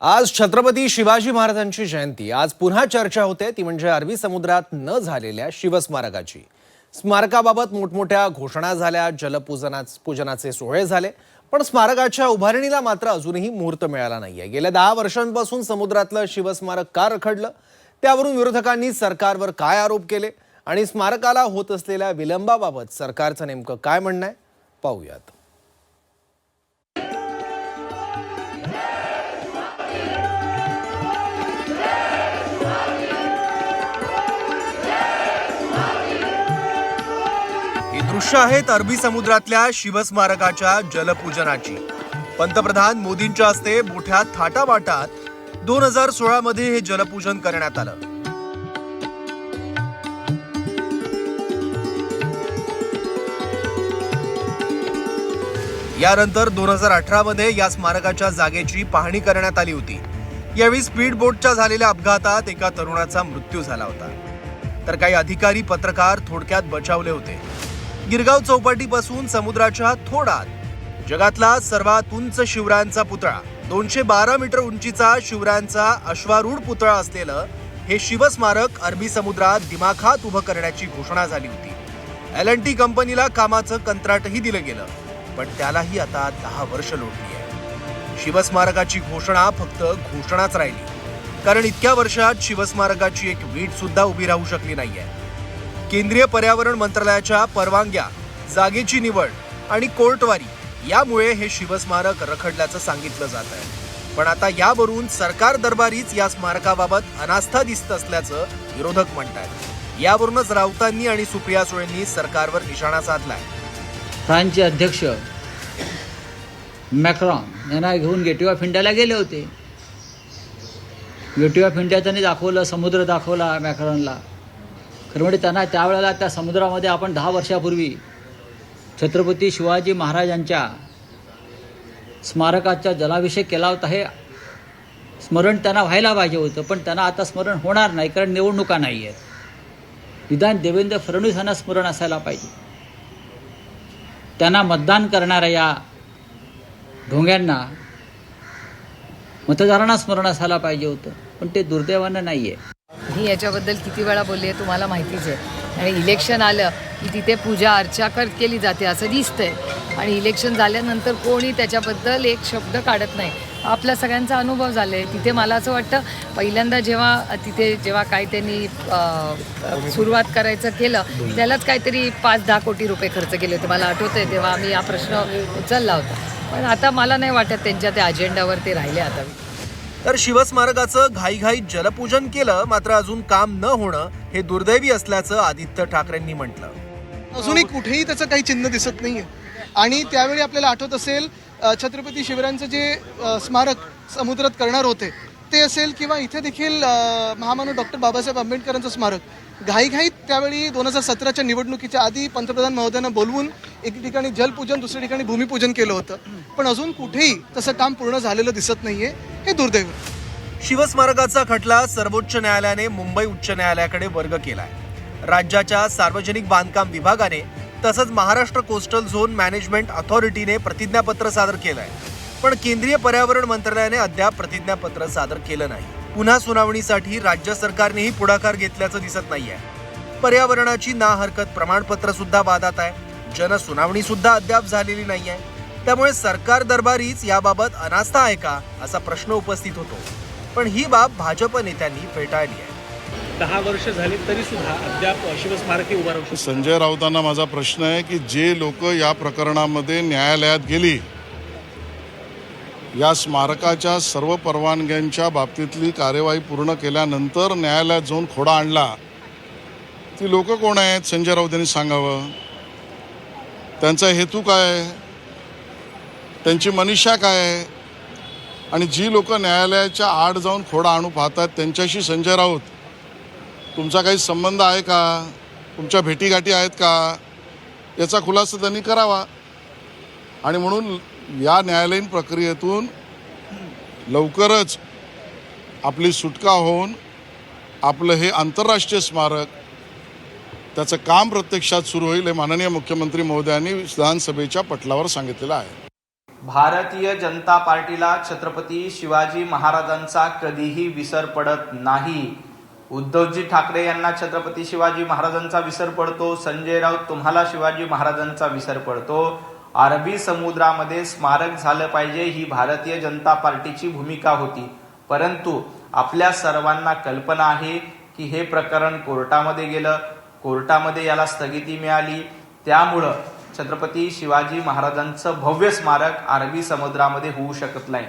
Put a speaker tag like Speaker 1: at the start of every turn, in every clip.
Speaker 1: आज छत्रपती शिवाजी महाराजांची जयंती। आज पुन्हा चर्चा होते ती म्हणजे अरबी समुद्रात न झालेल्या शिवस्मारकाची। स्मारकाबाबत मोठमोठ्या घोषणा झाल्या, पूजनाचे सोहळे झाले, पण स्मारकाच्या उभारणीला मात्र अजूनही मुहूर्त मिळाला नाहीये। गेल्या 10 वर्षांपासून समुद्रातलं शिवस्मारक का रखडलं, त्यावरून विरोधकांनी सरकारवर काय आरोप केले आणि स्मारकाला होत असलेल्या विलंबाबाबत सरकारचं नेमकं काय म्हणणं आहे पाहूयात। दृश्य आहेत अरबी समुद्रातल्या शिवस्मारकाच्या जलपूजनाची। पंतप्रधान मोदींच्या हस्ते मोठ्या थाटामाटात 2016 मध्ये हे जलपूजन करण्यात आलं। यानंतर 2018 मध्ये या स्मारकाच्या जागेची पाहणी करण्यात आली होती। यावेळी स्पीड बोटच्या झालेल्या अपघातात एका तरुणाचा मृत्यू झाला होता, तर काही अधिकारी पत्रकार थोडक्यात बचावले होते। गिरगाव चौपाटीपासून समुद्राच्या थोडात जगातला सर्वात उंच शिवरायांचा पुतळा, 212 मीटर उंचीचा शिवरायांचा अश्वारूढ पुतळा असलेलं हे शिवस्मारक अरबी समुद्रात दिमाखात उभं करण्याची घोषणा झाली होती। L&T कंपनीला कामाचं कंत्राटही दिलं गेलं, पण त्यालाही आता 10 वर्ष लोटली आहे। शिवस्मारकाची घोषणा फक्त घोषणाच राहिली, कारण इतक्या वर्षात शिवस्मारकाची एक वीट सुद्धा उभी राहू शकली नाहीये। केंद्रीय पर्यावरण मंत्रालयाच्या परवानग्या, जागेची निवड आणि कोर्टवारी यामुळे हे शिवस्मारक रखडल्याचं सांगितलं जात आहे। पण आता यावरून सरकार दरबारीच या स्मारकाबाबत अनास्था दिसत असल्याचं विरोधक म्हणतात। यावरूनच राऊतांनी आणि सुप्रिया सुळेंनी सरकारवर निशाणा साधलाय।
Speaker 2: फ्रान्सचे अध्यक्ष मॅक्रॉन यांना घेऊन गेटवे ऑफ इंडियाला गेले होते। गेटवे ऑफ इंडिया त्यांनी दाखवलं, समुद्र दाखवला मॅक्रॉनला। खरं म्हणजे त्यांना त्यावेळेला त्या समुद्रामध्ये आपण 10 वर्षापूर्वी छत्रपती शिवाजी महाराजांच्या स्मारकाचा जलाभिषेक केला होता, हे स्मरण त्यांना व्हायला पाहिजे होतं, पण त्यांना आता स्मरण होणार नाही, कारण निवडणुका नाही आहेत। निदान देवेंद्र फडणवीस यांना स्मरण असायला पाहिजे। त्यांना मतदान करणाऱ्या या ढोंग्यांना, मतदारांना स्मरण असायला पाहिजे होतं, पण ते दुर्दैवानं नाही आहे।
Speaker 3: मी याच्याबद्दल किती वेळा बोलली आहे तुम्हाला माहितीच आहे। आणि इलेक्शन आलं की तिथे पूजा अर्चा केली जाते असं दिसतंय, आणि इलेक्शन झाल्यानंतर कोणी त्याच्याबद्दल एक शब्द काढत नाही। आपला सगळ्यांचा अनुभव झाला आहे तिथे। मला असं वाटतं पहिल्यांदा जेव्हा काय त्यांनी सुरुवात करायचं केलं, त्यालाच काहीतरी 5-10 कोटी रुपये खर्च केले होते, मला आठवतंय। तेव्हा आम्ही हा प्रश्न उचलला होता, पण आता मला नाही वाटत त्यांच्या त्या अजेंडावर ते राहिले आता।
Speaker 1: तर शिवस्मारकाचं घाईघाईत जलपूजन केलं, मात्र अजून काम न होणं हे दुर्दैवी असल्याचं आदित्य ठाकरेंनी म्हटलं।
Speaker 4: अजूनही कुठेही त्याचं काही चिन्ह दिसत नाहीये। आणि त्यावेळी आपल्याला आठवत असेल छत्रपती शिवरायांचं जे स्मारक समुद्रात करणार होते ते असेल, किंवा इथे देखील महामानव डॉक्टर बाबासाहेब आंबेडकरांचं स्मारक घाईघाईत त्यावेळी 2017च्या निवडणुकीच्या आधी पंतप्रधान महोदयांना बोलवून एक ठिकाणी जलपूजन, दुसऱ्या ठिकाणी भूमिपूजन केलं होतं, पण अजून कुठेही तसं काम पूर्ण झालेलं दिसत नाहीये, हे दुर्दैव।
Speaker 1: शिवस्मारकाचा खटला सर्वोच्च न्यायालयाने मुंबई उच्च न्यायालयाकडे वर्ग केलाय। राज्याच्या सार्वजनिक बांधकाम विभागाने तसंच महाराष्ट्र कोस्टल झोन मॅनेजमेंट अथॉरिटीने प्रतिज्ञापत्र सादर केलंय, पण केंद्रीय पर्यावरण मंत्रालयाने अद्याप प्रतिज्ञापत्र सादर केलं नाही। पुन्हा सुनावणीसाठी राज्य सरकारनेही पुढाकार घेतल्याचं दिसत नाहीये। पर्यावरणाची ना हरकत प्रमाणपत्र सुद्धा वादात आहे, जनसुनावणी सुद्धा अद्याप झालेली नाहीये। त्यामुळे सरकार दरबारीच याबाबत अनास्था आहे का असा प्रश्न उपस्थित होतो, पण ही बाब भाजप नेत्यांनी फेटाळली आहे।
Speaker 5: 10 वर्ष झाली तरी सुद्धा अद्याप शिवस्मारक उभा राहू शकते।
Speaker 6: संजय राऊतांना माझा प्रश्न आहे की जे लोक या प्रकरणामध्ये न्यायालयात गेली, या स्मारकाच्या सर्व परवानग्यांच्या बाबतीतली कार्यवाही पूर्ण केल्यानंतर न्यायालयात जाऊन खोडा आणला, ती लोक कोण आहेत? संजय राऊत यांनी सांगावं। त्यांचा हेतू काय, त्यांची मनीषा काय आहे? आणि जी लोक न्यायालयाच्या आड जाऊन खोडा आणू पाहतात त्यांच्याशी संजय राऊत तुमचा काही संबंध आहे का? तुमच्या भेटीगाठी आहेत का? याचा खुलासा त्यांनी करावा। आणि म्हणून या न्यायालयीन प्रक्रियेतून लवकरच आपली सुटका होऊन आपलं हे आंतरराष्ट्रीय स्मारक त्याचं काम प्रत्यक्षात सुरू होईल हे माननीय मुख्यमंत्री महोदयांनी विधानसभेच्या पटलावर सांगितलेलं आहे।
Speaker 7: भारतीय जनता पार्टीला छत्रपती शिवाजी महाराजांचा कधीही विसर पडत नाही. उद्धवजी ठाकरे यांना छत्रपती शिवाजी महाराजांचा विसर पडतो. संजय राऊत तुम्हाला शिवाजी महाराजांचा विसर पडतो. अरबी समुद्रामध्ये स्मारक झालं पाहिजे ही भारतीय जनता पार्टीची भूमिका होती. परंतु आपल्या सर्वांना कल्पना आहे की हे प्रकरण कोर्टामध्ये गेलं, कोर्टामध्ये याला स्थगिती मिळाली. त्यामुळं छत्रपती शिवाजी महाराजांचं भव्य स्मारक अरबी समुद्रामध्ये होऊ शकत नाही.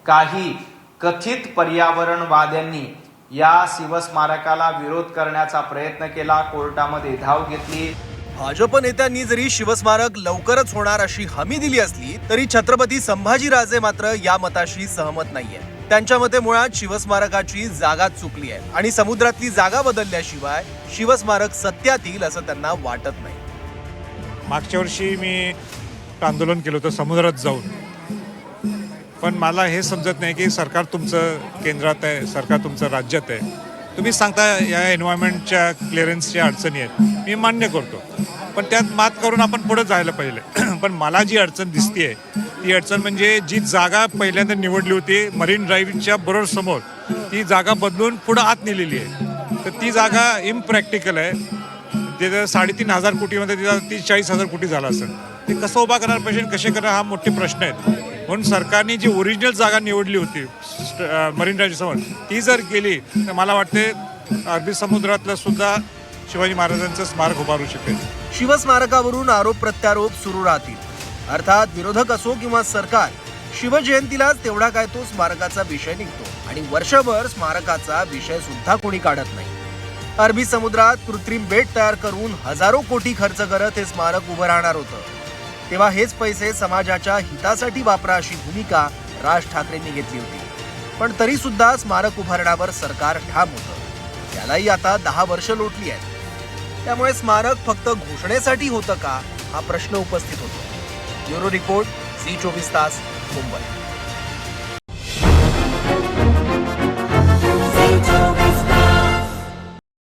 Speaker 7: काही कथित पर्यावरणवाद्यांनी या शिवस्मारकाला विरोध करण्याचा प्रयत्न केला, कोर्टामध्ये धाव घेतली.
Speaker 1: भाजप नेत्यांनी जरी शिवस्मारक लवकरच होणार अशी हमी दिली असली तरी छत्रपती संभाजीराजे मात्र या मताशी सहमत नाहीये. त्यांच्या मते मुळात शिवस्मारकाची जागा चुकली आहे आणि समुद्रातली जागा बदलल्याशिवाय शिवस्मारक सत्यात येईल असं त्यांना वाटत नाही.
Speaker 8: मागच्या वर्षी मी आंदोलन केलं होतं समुद्रात जाऊन, पण मला हे समजत नाही की सरकार तुमचं केंद्रात आहे, सरकार तुमचं राज्यात आहे. तुम्ही सांगता या एन्व्हायरमेंटच्या क्लिअरन्सच्या अडचणी आहेत, मी मान्य करतो, पण त्यात मात करून आपण पुढे जायला पाहिजे. पण मला जी अडचण दिसते ती अडचण म्हणजे जी जागा पहिल्यांदा निवडली होती मरीन ड्राईव्हच्या बरोबर समोर, ती जागा बदलून पुढं आत नेलेली आहे. तर ती जागा इम्प्रॅक्टिकल आहे. तिथं 3,500 कोटीमध्ये तिथं 30-40,000 कोटी झाला असेल. ते कसं उभा करणार पाहिजे, कसे करणार हा मोठे प्रश्न आहेत. म्हणून सरकारने जी ओरिजिनल जागा निवडली होती मरीन ड्राईव्ह समोर ती जर गेली तर मला वाटते अरबी समुद्रातलं सुद्धा शिवाजी महाराजांचं स्मारक उभारू शकेल.
Speaker 1: शिवस्मारकावरून आरोप प्रत्यारोप सुरू राहतील. अर्थात विरोधक असो किंवा सरकार, शिवजयंतीलाच तेवढा काय तो स्मारकाचा विषय निघतो आणि वर्षभर स्मारकाचा विषय सुद्धा कोणी काढत नाही. अरबी समुद्रात कृत्रिम बेट तयार करून हजारो कोटी खर्च करत हे स्मारक उभं राहणार होतं. तेव्हा हेच पैसे समाजाच्या हितासाठी वापरा अशी भूमिका राज ठाकरेंनी घेतली होती. पण तरी सुद्धा स्मारक उभारण्यावर सरकार ठाम होतं. त्यालाही आता 10 वर्ष लोटली आहेत. त्यामुळे स्मारक फक्त घोषणेसाठी होतं का हा प्रश्न उपस्थित होतो. ब्युरो रिपोर्ट, झी 24 तास, मुंबई.